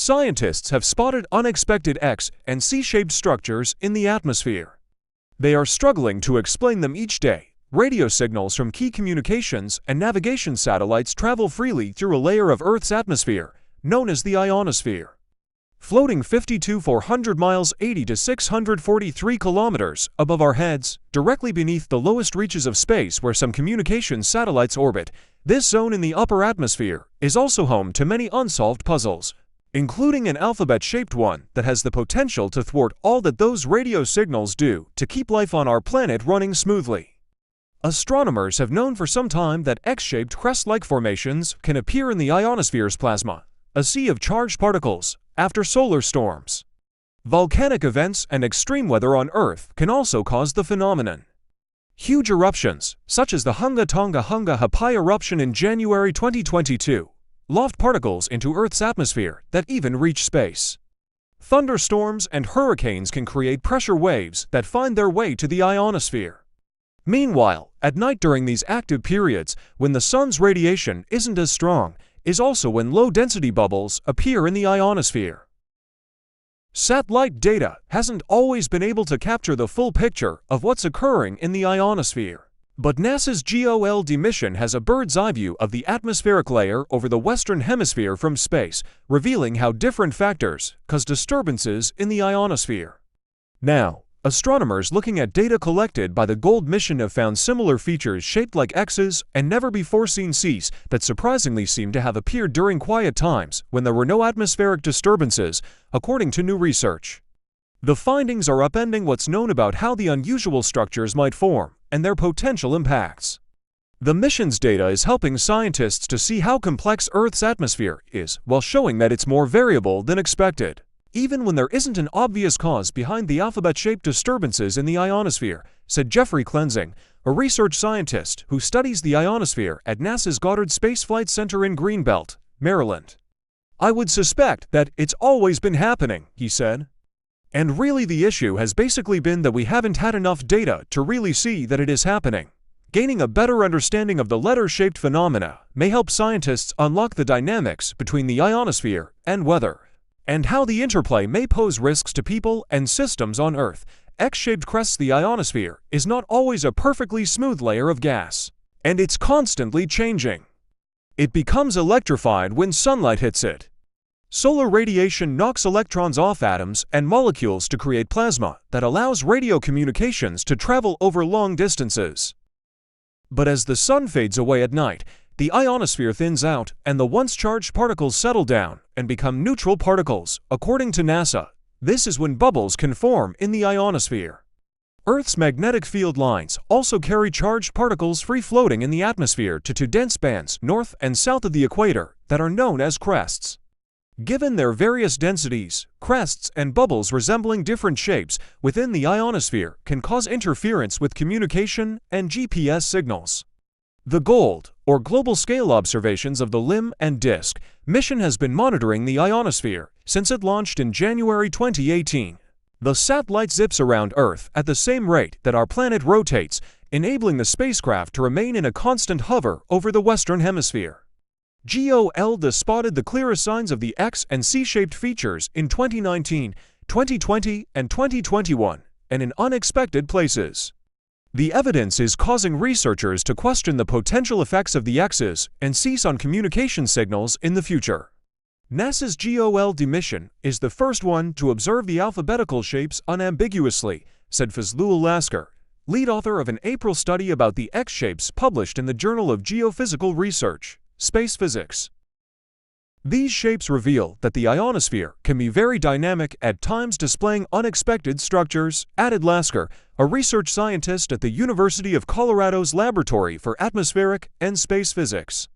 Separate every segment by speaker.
Speaker 1: scientists have spotted unexpected X and C-shaped structures in the atmosphere. They are struggling to explain them each day. Radio signals from key communications and navigation satellites travel freely through a layer of Earth's atmosphere, known as the ionosphere. Floating 5,400 miles 80 to 643 kilometers above our heads, directly beneath the lowest reaches of space where some communications satellites orbit, this zone in the upper atmosphere is also home to many unsolved puzzles, including an alphabet-shaped one that has the potential to thwart all that those radio signals do to keep life on our planet running smoothly. Astronomers have known for some time that X-shaped crest-like formations can appear in the ionosphere's plasma, a sea of charged particles, after solar storms. Volcanic events and extreme weather on Earth can also cause the phenomenon. Huge eruptions, such as the Hunga Tonga-Hunga Ha'apai eruption in January 2022, loft particles into Earth's atmosphere that even reach space. Thunderstorms and hurricanes can create pressure waves that find their way to the ionosphere. Meanwhile, at night during these active periods, when the sun's radiation isn't as strong, is also when low-density bubbles appear in the ionosphere. Satellite data hasn't always been able to capture the full picture of what's occurring in the ionosphere. But NASA's GOLD mission has a bird's-eye view of the atmospheric layer over the Western Hemisphere from space, revealing how different factors cause disturbances in the ionosphere. Now, astronomers looking at data collected by the GOLD mission have found similar features shaped like X's and never-before-seen C's that surprisingly seem to have appeared during quiet times when there were no atmospheric disturbances, according to new research. The findings are upending what's known about how the unusual structures might form and their potential impacts. The mission's data is helping scientists to see how complex Earth's atmosphere is, while showing that it's more variable than expected, even when there isn't an obvious cause behind the alphabet-shaped disturbances in the ionosphere, said Jeffrey Clensing, a research scientist who studies the ionosphere at NASA's Goddard Space Flight Center in Greenbelt, Maryland. "I would suspect that it's always been happening," he said. "And really the issue has basically been that we haven't had enough data to really see that it is happening. Gaining a better understanding of the letter-shaped phenomena may help scientists unlock the dynamics between the ionosphere and weather, and how the interplay may pose risks to people and systems on Earth. X-shaped crests. The ionosphere is not always a perfectly smooth layer of gas, and it's constantly changing. It becomes electrified when sunlight hits it. Solar radiation knocks electrons off atoms and molecules to create plasma that allows radio communications to travel over long distances. But as the sun fades away at night, the ionosphere thins out and the once charged particles settle down and become neutral particles, according to NASA. This is when bubbles can form in the ionosphere. Earth's magnetic field lines also carry charged particles free-floating in the atmosphere to two dense bands north and south of the equator that are known as crests. Given their various densities, crests and bubbles resembling different shapes within the ionosphere can cause interference with communication and GPS signals. The GOLD, or Global Scale Observations of the Limb and Disk, mission has been monitoring the ionosphere since it launched in January 2018. The satellite zips around Earth at the same rate that our planet rotates, enabling the spacecraft to remain in a constant hover over the Western Hemisphere. GOLD spotted the clearest signs of the X and C-shaped features in 2019, 2020, and 2021, and in unexpected places. The evidence is causing researchers to question the potential effects of the X's and C's on communication signals in the future. NASA's GOLD mission is the first one to observe the alphabetical shapes unambiguously, said Fazlul Lasker, lead author of an April study about the X shapes published in the Journal of Geophysical Research, Space Physics. These shapes reveal that the ionosphere can be very dynamic, at times displaying unexpected structures, added Lasker, a research scientist at the University of Colorado's Laboratory for Atmospheric and Space Physics.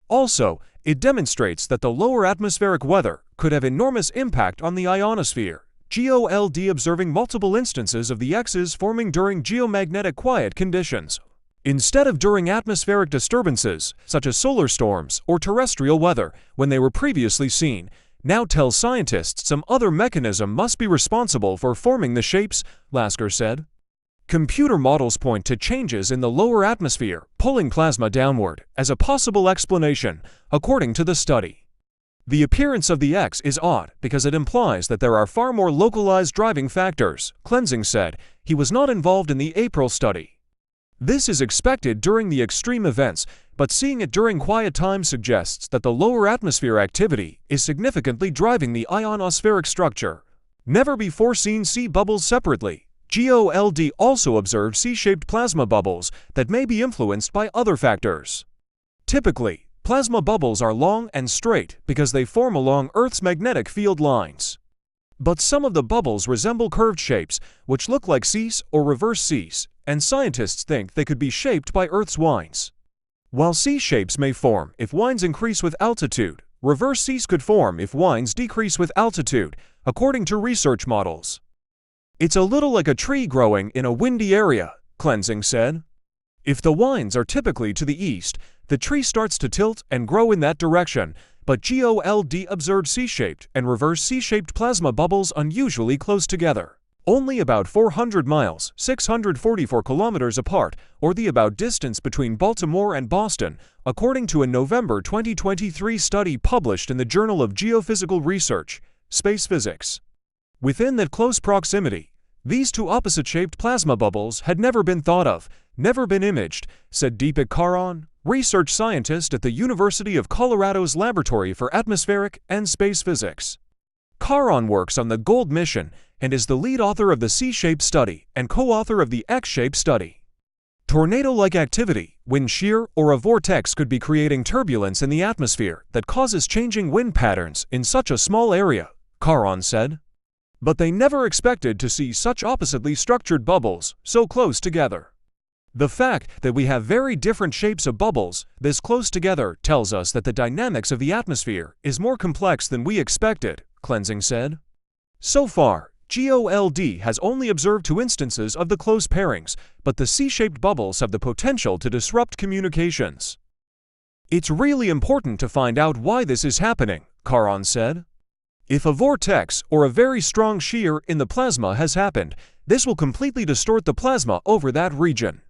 Speaker 1: Also, it demonstrates that the lower atmospheric weather could have enormous impact on the ionosphere. GOLD observing multiple instances of the X's forming during geomagnetic quiet conditions, instead of during atmospheric disturbances, such as solar storms or terrestrial weather, when they were previously seen, now tells scientists some other mechanism must be responsible for forming the shapes, Lasker said. Computer models point to changes in the lower atmosphere, pulling plasma downward, as a possible explanation, according to the study. The appearance of the X is odd because it implies that there are far more localized driving factors, Cleansing said. He was not involved in the April study. This is expected during the extreme events, but seeing it during quiet time suggests that the lower atmosphere activity is significantly driving the ionospheric structure. Never before seen sea bubbles separately. GOLD also observed C-shaped plasma bubbles that may be influenced by other factors. Typically, plasma bubbles are long and straight because they form along Earth's magnetic field lines. But some of the bubbles resemble curved shapes, which look like Cs or reverse Cs, and scientists think they could be shaped by Earth's winds. While C-shapes may form if winds increase with altitude, reverse Cs could form if winds decrease with altitude, according to research models. It's a little like a tree growing in a windy area, Cleansing said. If the winds are typically to the east, the tree starts to tilt and grow in that direction, but GOLD observed C-shaped and reverse C-shaped plasma bubbles unusually close together, only about 400 miles, 644 kilometers apart, or the about distance between Baltimore and Boston, according to a November 2023 study published in the Journal of Geophysical Research, Space Physics. Within that close proximity, these two opposite-shaped plasma bubbles had never been thought of, never been imaged, said Deepak Karan, research scientist at the University of Colorado's Laboratory for Atmospheric and Space Physics. Karan works on the GOLD mission and is the lead author of the C-shaped study and co-author of the X-shaped study. Tornado-like activity, wind shear, or a vortex could be creating turbulence in the atmosphere that causes changing wind patterns in such a small area, Karan said. But they never expected to see such oppositely structured bubbles so close together. The fact that we have very different shapes of bubbles this close together tells us that the dynamics of the atmosphere is more complex than we expected, Cleansing said. So far, GOLD has only observed 2 instances of the close pairings, but the C-shaped bubbles have the potential to disrupt communications. It's really important to find out why this is happening, Karan said. If a vortex or a very strong shear in the plasma has happened, this will completely distort the plasma over that region.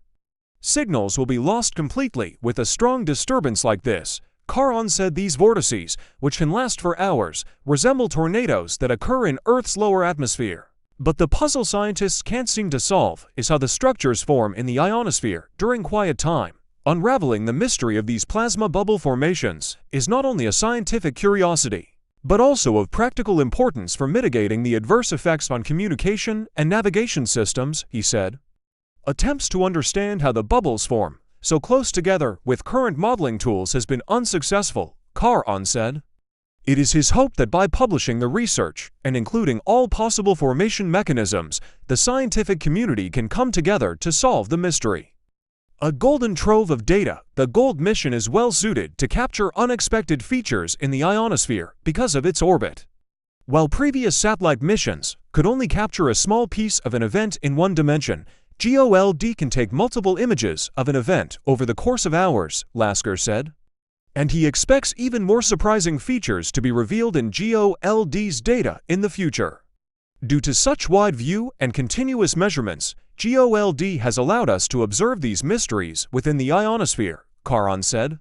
Speaker 1: Signals will be lost completely with a strong disturbance like this. Karan said these vortices, which can last for hours, resemble tornadoes that occur in Earth's lower atmosphere. But the puzzle scientists can't seem to solve is how the structures form in the ionosphere during quiet time. Unraveling the mystery of these plasma bubble formations is not only a scientific curiosity, but also of practical importance for mitigating the adverse effects on communication and navigation systems, he said. Attempts to understand how the bubbles form so close together with current modeling tools has been unsuccessful, Karan said. It is his hope that by publishing the research and including all possible formation mechanisms, the scientific community can come together to solve the mystery. A golden trove of data, the GOLD mission is well suited to capture unexpected features in the ionosphere because of its orbit. While previous satellite missions could only capture a small piece of an event in one dimension, GOLD can take multiple images of an event over the course of hours, Lasker said. And he expects even more surprising features to be revealed in GOLD's data in the future. Due to such wide view and continuous measurements, GOLD has allowed us to observe these mysteries within the ionosphere, Karan said.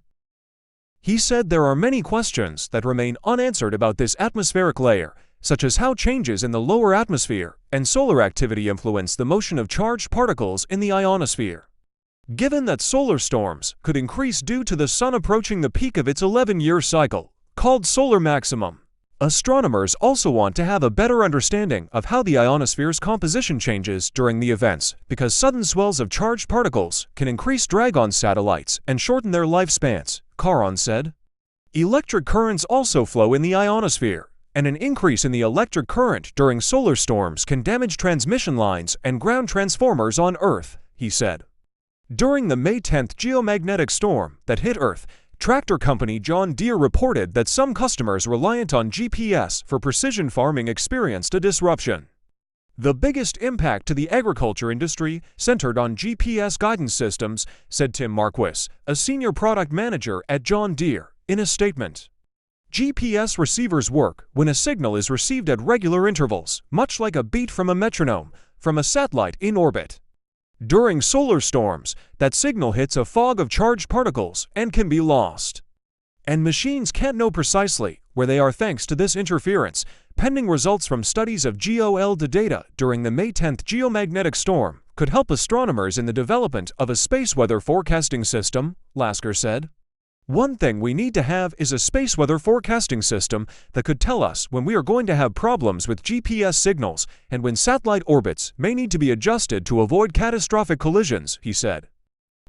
Speaker 1: He said there are many questions that remain unanswered about this atmospheric layer, such as how changes in the lower atmosphere and solar activity influence the motion of charged particles in the ionosphere. Given that solar storms could increase due to the Sun approaching the peak of its 11-year cycle, called solar maximum, astronomers also want to have a better understanding of how the ionosphere's composition changes during the events, because sudden swells of charged particles can increase drag on satellites and shorten their lifespans, Karan said. Electric currents also flow in the ionosphere, and an increase in the electric current during solar storms can damage transmission lines and ground transformers on Earth, he said. During the May 10th geomagnetic storm that hit Earth, tractor company John Deere reported that some customers reliant on GPS for precision farming experienced a disruption. The biggest impact to the agriculture industry centered on GPS guidance systems, said Tim Marquis, a senior product manager at John Deere, in a statement. GPS receivers work when a signal is received at regular intervals, much like a beat from a metronome, from a satellite in orbit. During solar storms, that signal hits a fog of charged particles and can be lost. and machines can't know precisely where they are thanks to this interference, pending results from studies of GOLD data during the May 10th geomagnetic storm could help astronomers in the development of a space weather forecasting system, Lasker said. One thing we need to have is a space weather forecasting system that could tell us when we are going to have problems with GPS signals and when satellite orbits may need to be adjusted to avoid catastrophic collisions, he said.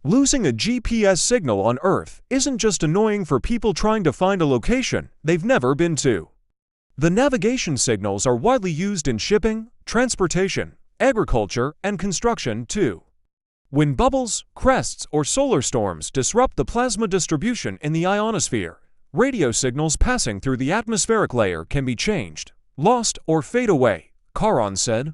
Speaker 1: Losing a GPS signal on Earth isn't just annoying for people trying to find a location they've never been to. The navigation signals are widely used in shipping, transportation, agriculture, and construction too. When bubbles, crests, or solar storms disrupt the plasma distribution in the ionosphere, radio signals passing through the atmospheric layer can be changed, lost, or fade away, Caron said.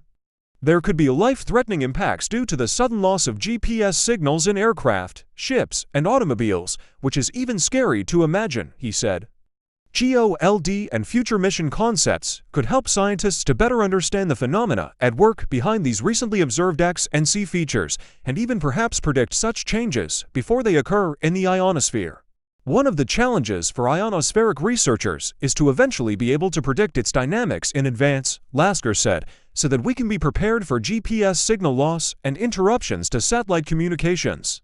Speaker 1: There could be life-threatening impacts due to the sudden loss of GPS signals in aircraft, ships, and automobiles, which is even scary to imagine, he said. GOLD and future mission concepts could help scientists to better understand the phenomena at work behind these recently observed X and C features, and even perhaps predict such changes before they occur in the ionosphere. One of the challenges for ionospheric researchers is to eventually be able to predict its dynamics in advance, Lasker said, so that we can be prepared for GPS signal loss and interruptions to satellite communications.